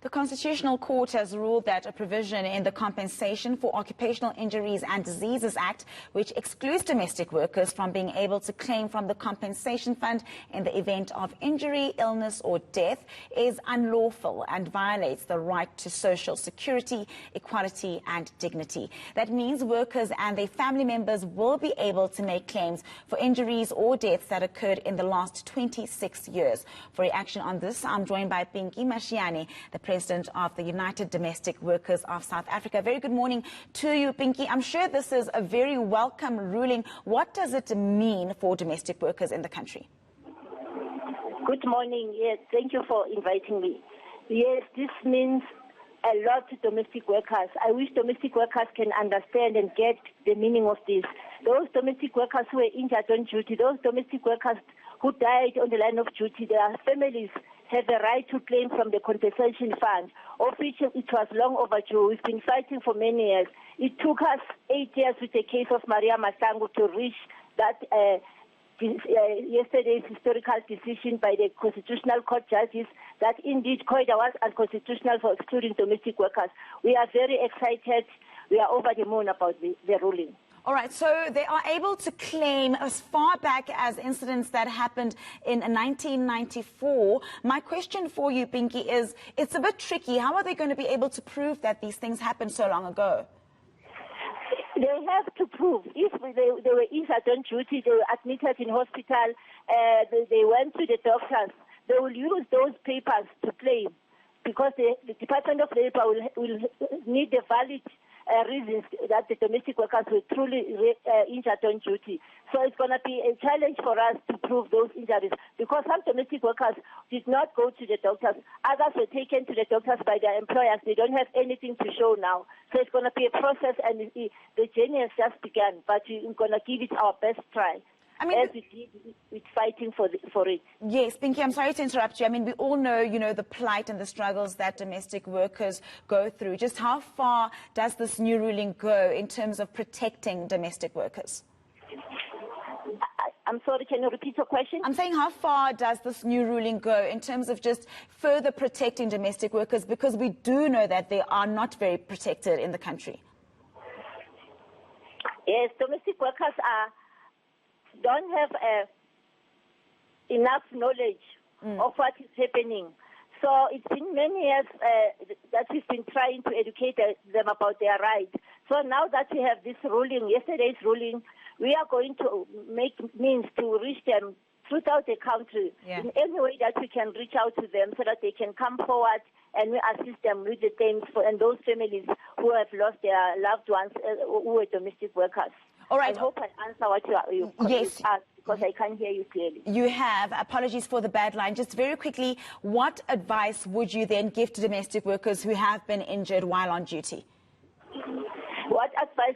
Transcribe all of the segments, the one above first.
The Constitutional Court has ruled that a provision in the Compensation for Occupational Injuries and Diseases Act, which excludes domestic workers from being able to claim from the compensation fund in the event of injury, illness or death, is unlawful and violates the right to social security, equality and dignity. That means workers and their family members will be able to make claims for injuries or deaths that occurred in the last 26 years. For reaction on this, I'm joined by Mashiane, the President of the United Domestic Workers of South Africa. Very good morning to you, Pinky. I'm sure this is a very welcome ruling. What does it mean for domestic workers in the country? Good morning. Yes, thank you for inviting me. Yes, this means a lot to domestic workers. I wish domestic workers can understand and get the meaning of this. Those domestic workers who were injured on duty, those domestic workers who died on the line of duty, their families have a right to claim from the compensation fund, of which it was long overdue. We've been fighting for many years. It took us 8 years with the case of Maria Masango to reach that yesterday's historical decision by the Constitutional Court judges that indeed COIDA was unconstitutional for excluding domestic workers. We are very excited. We are over the moon about the ruling. All right, so they are able to claim as far back as incidents that happened in 1994. My question for you, Pinky, is it's a bit tricky. How are they going to be able to prove that these things happened so long ago? They have to prove. If they were injured on duty, they were admitted in hospital, they went to the doctors, they will use those papers to claim, because the Department of Labour will need the valid reasons that the domestic workers were truly injured on duty. So it's going to be a challenge for us to prove those injuries, because some domestic workers did not go to the doctors. Others were taken to the doctors by their employers. They don't have anything to show now. So it's going to be a process, and the journey has just begun, but we're going to give it our best try. I mean, as we did with fighting for it. Yes, Pinky, I'm sorry to interrupt you. I mean, we all know, the plight and the struggles that domestic workers go through. Just how far does this new ruling go in terms of protecting domestic workers? I'm sorry, can you repeat your question? I'm saying, how far does this new ruling go in terms of just further protecting domestic workers? Because we do know that they are not very protected in the country. Yes, domestic workers don't have enough knowledge of what is happening. So it's been many years that we've been trying to educate them about their rights. So now that we have this ruling, yesterday's ruling, we are going to make means to reach them throughout the country in any way that we can reach out to them so that they can come forward and we assist them with the claims and those families who have lost their loved ones who were domestic workers. All right. I hope I answer what you asked, because I can't hear you clearly. You have. Apologies for the bad line. Just very quickly, what advice would you then give to domestic workers who have been injured while on duty? What advice?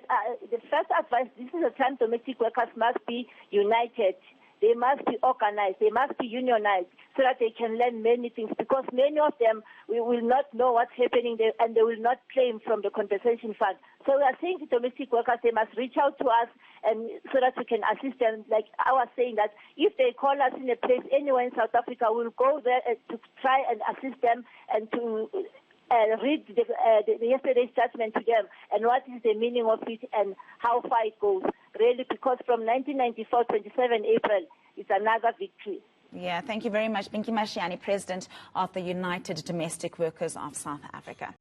The first advice, this is a time domestic workers must be united. They must be organized. They must be unionized so that they can learn many things, because many of them will not know what's happening there, and they will not claim from the compensation fund. So we are saying to domestic workers, they must reach out to us and so that we can assist them. Like I was saying, that if they call us in a place anywhere in South Africa, we'll go there to try and assist them and to read yesterday's judgment to them and what is the meaning of it and how far it goes, really, because from 1994, 27 April, it's another victory. Yeah, thank you very much, Mashiane, President of the United Domestic Workers of South Africa.